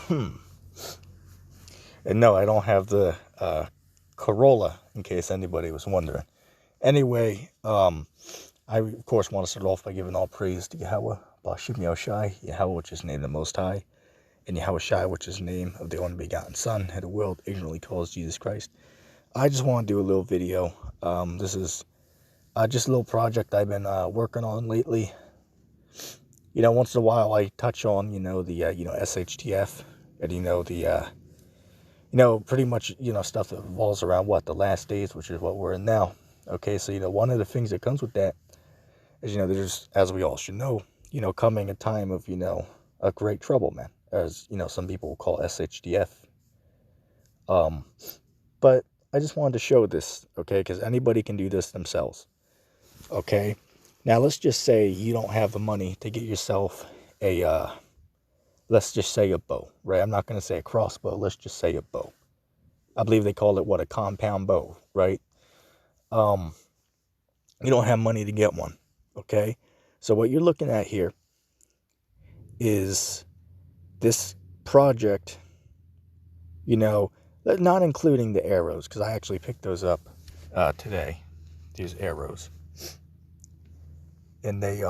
And no, I don't have the Corolla, in case anybody was wondering. Anyway, I of course want to start off by giving all praise to Yahweh, Bashim Yoshai, Yahweh, which is named the Most High, and Yahweh Shai, which is the name of the only begotten Son, head of the world, ignorantly calls Jesus Christ. I just want to do a little video. This is just a little project I've been working on lately. You know, once in a while I touch on, the, SHTF, and, pretty much, stuff that revolves around the last days, which is what we're in now. Okay, so, one of the things that comes with that is, there's, as we all should know, coming a time of, a great trouble, man, as, some people will call SHTF. But I just wanted to show this, okay, because anybody can do this themselves, okay? Now, let's just say you don't have the money to get yourself a, let's just say a bow, right? I'm not going to say a crossbow. Let's just say a bow. I believe they call it, a compound bow, right? You don't have money to get one, okay? So what you're looking at here is this project, not including the arrows, because I actually picked those up today, these arrows. And they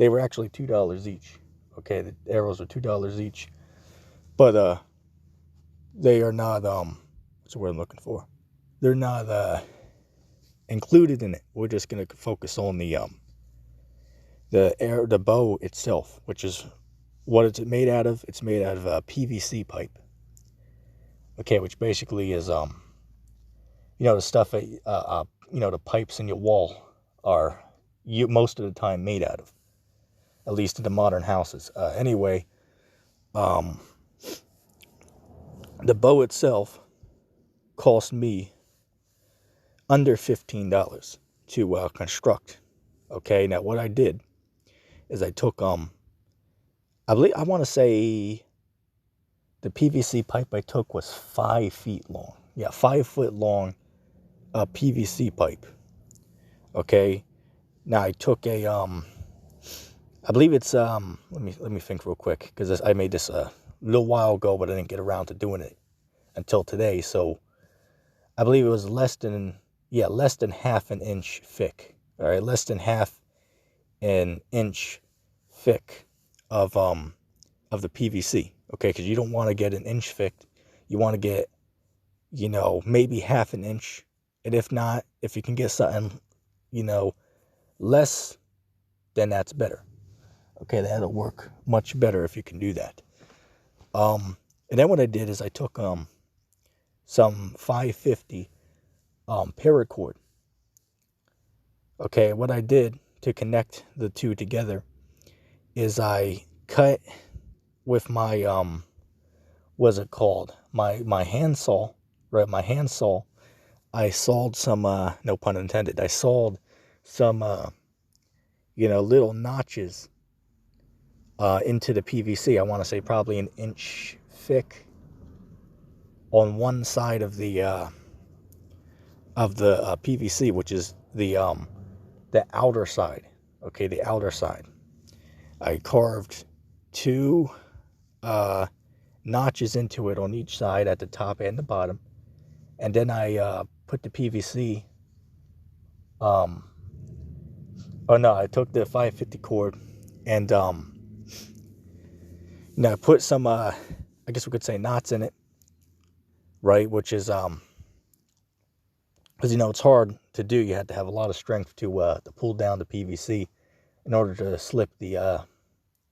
were actually $2 each. Okay, the arrows are $2 each. But they are not what's the word I'm looking for? They're not included in it. We're just gonna focus on the bow itself, which is what it's made out of. It's made out of PVC pipe. Okay, which basically is the stuff that the pipes in your wall are most of the time made out of, at least in the modern houses. Anyway, the bow itself cost me under $15 to construct. Okay, now what I did is I took I want to say the PVC pipe I took was 5 feet long. Yeah, 5 foot long PVC pipe. Okay, now I took a I believe it's let me think real quick, because I made this a little while ago, but I didn't get around to doing it until today. So I believe it was less than half an inch thick. All right, less than half an inch thick of the PVC. Okay, because you don't want to get an inch thick. You want to get maybe half an inch, and if not, if you can get something less, then that's better. Okay, that'll work much better if you can do that. And then what I did is I took some 550 paracord. Okay, what I did to connect the two together is I cut with my what's it called? My handsaw, right? My handsaw. I sawed some no pun intended. I sawed some little notches into the PVC. I want to say probably an inch thick on one side of the PVC, which is the outer side. Okay, the outer side. I carved 2 notches into it on each side, at the top and the bottom, and then I put the PVC. I took the 550 cord and I put some I guess we could say knots in it, right? Which is because it's hard to do. You have to have a lot of strength to pull down the PVC in order to slip the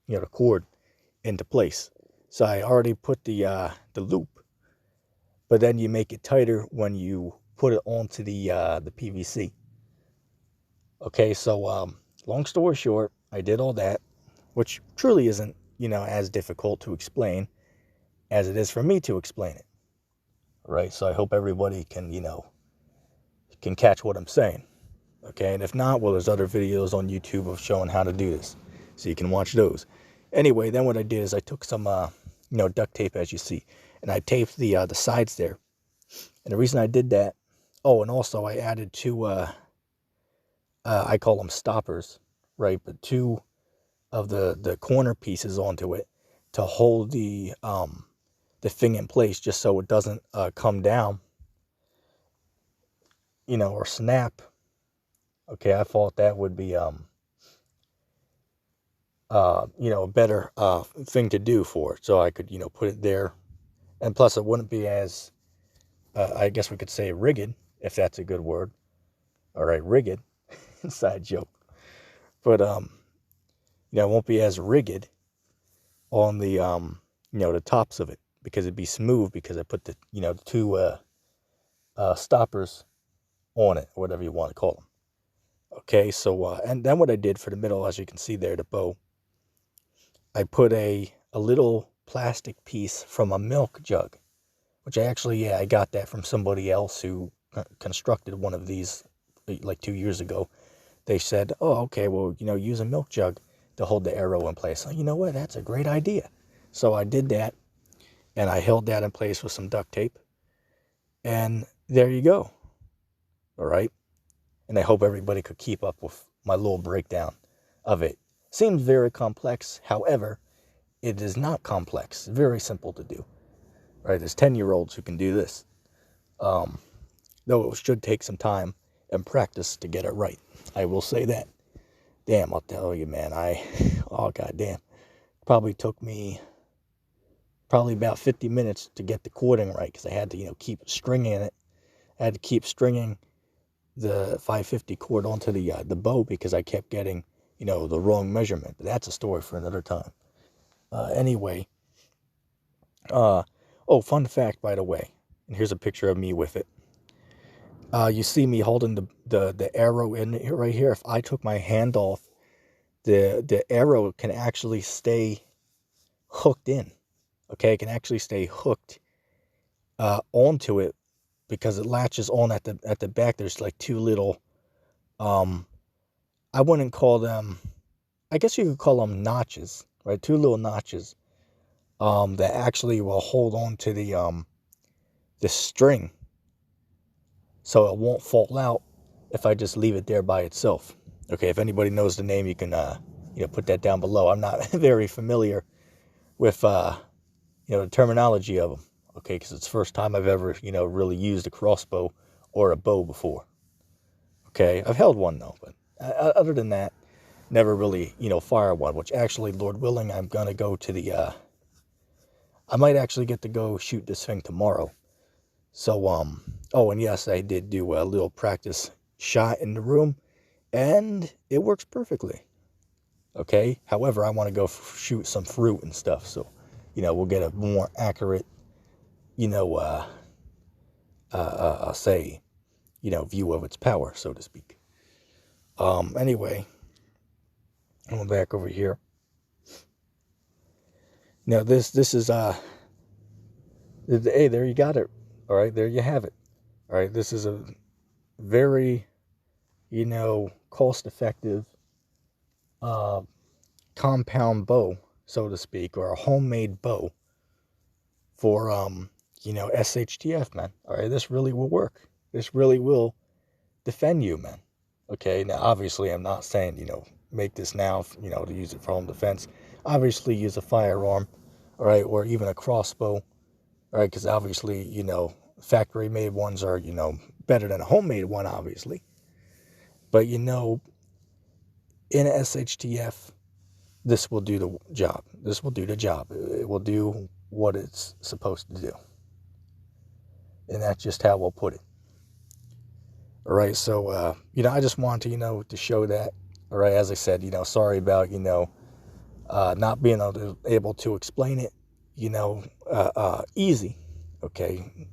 the cord into place. So I already put the loop, but then you make it tighter when you put it onto the PVC. Okay, so long story short, I did all that, which truly isn't as difficult to explain as it is for me to explain it. Right? So I hope everybody can can catch what I'm saying. Okay, and if not, well, there's other videos on YouTube of showing how to do this, so you can watch those. Anyway, then what I did is I took some duct tape, as you see, and I taped the sides there. And the reason I did that, and also I added 2 I call them stoppers, right? But 2 of the corner pieces onto it to hold the thing in place just so it doesn't come down, you know, or snap. Okay, I thought that would be you know, a better thing to do for it, so I could, you know, put it there, and plus it wouldn't be as I guess we could say rigid, if that's a good word. All right, rigid, inside joke, but you know, it won't be as rigid on the you know, the tops of it, because it'd be smooth because I put the, you know, the two stoppers on it, or whatever you want to call them. Okay, so and then what I did for the middle, as you can see there, the bow, I put a little plastic piece from a milk jug, which I actually, yeah, I got that from somebody else who constructed one of these like 2 years ago. They said, oh, okay, well, you know, use a milk jug to hold the arrow in place. Oh, you know what, that's a great idea. So I did that, and I held that in place with some duct tape, and there you go. All right. And I hope everybody could keep up with my little breakdown of it. Seems very complex. However, it is not complex. Very simple to do. Right? There's 10-year-olds who can do this. Though it should take some time and practice to get it right. I will say that. Damn, I'll tell you, man. Oh, goddamn. Probably took me about 50 minutes to get the cording right, because I had to, you know, keep stringing it. I had to keep stringing the 550 cord onto the bow, because I kept getting, you know, the wrong measurement. But that's a story for another time. Anyway, oh, fun fact, by the way, and here's a picture of me with it. You see me holding the arrow in it right here. If I took my hand off, the arrow can actually stay hooked in. Okay, it can actually stay hooked onto it, because it latches on at the back. There's like two little, I wouldn't call them, I guess you could call them notches, right? Two little notches that actually will hold on to the string, so it won't fall out if I just leave it there by itself. Okay, if anybody knows the name, you can you know, put that down below. I'm not very familiar with you know, the terminology of them. Okay, because it's the first time I've ever, you know, really used a crossbow or a bow before. Okay, I've held one though, but other than that, never really, you know, fire one. Which actually, Lord willing, I'm gonna go to the I might actually get to go shoot this thing tomorrow. So oh, and yes, I did do a little practice shot in the room, and it works perfectly. Okay, however, I want to go shoot some fruit and stuff, so, you know, we'll get a more accurate, you know, say, you know, view of its power, so to speak. Anyway, going back over here. Now this is hey, there you got it. All right, there you have it. All right, this is a very, you know, cost-effective compound bow, so to speak, or a homemade bow for you know, SHTF, man. All right, this really will work. This really will defend you, man. Okay, now obviously I'm not saying, you know, make this now, you know, to use it for home defense. Obviously use a firearm, all right, or even a crossbow, all right, because obviously, you know, factory made ones are, you know, better than a homemade one, obviously. But, you know, in SHTF, this will do the job. This will do the job. It will do what it's supposed to do. And that's just how we'll put it. All right, so, you know, I just wanted to, you know, to show that. All right, as I said, you know, sorry about, you know, not being able to explain it, you know, easy, okay?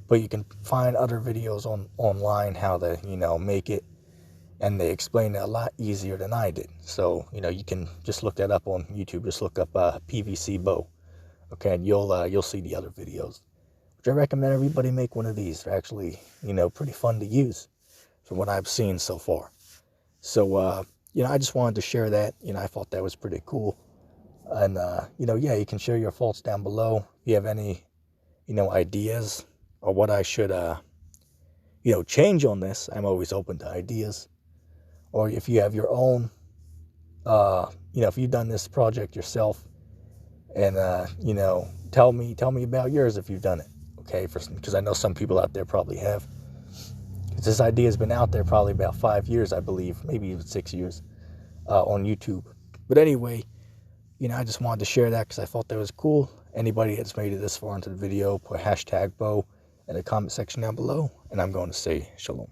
But you can find other videos online how to, you know, make it, and they explain it a lot easier than I did. So, you know, you can just look that up on YouTube. Just look up PVC Bow, okay, and you'll see the other videos. Which I recommend everybody make one of these. They're actually, you know, pretty fun to use from what I've seen so far. So, you know, I just wanted to share that. You know, I thought that was pretty cool. And, you know, yeah, you can share your thoughts down below. If you have any, you know, ideas or what I should, you know, change on this, I'm always open to ideas. Or if you have your own, you know, if you've done this project yourself And, you know, tell me about yours if you've done it, okay? Because I know some people out there probably have. Because this idea has been out there probably about 5 years, I believe, maybe even 6 years on YouTube. But anyway, you know, I just wanted to share that because I thought that was cool. Anybody that's made it this far into the video, put hashtag bow in the comment section down below, and I'm going to say shalom.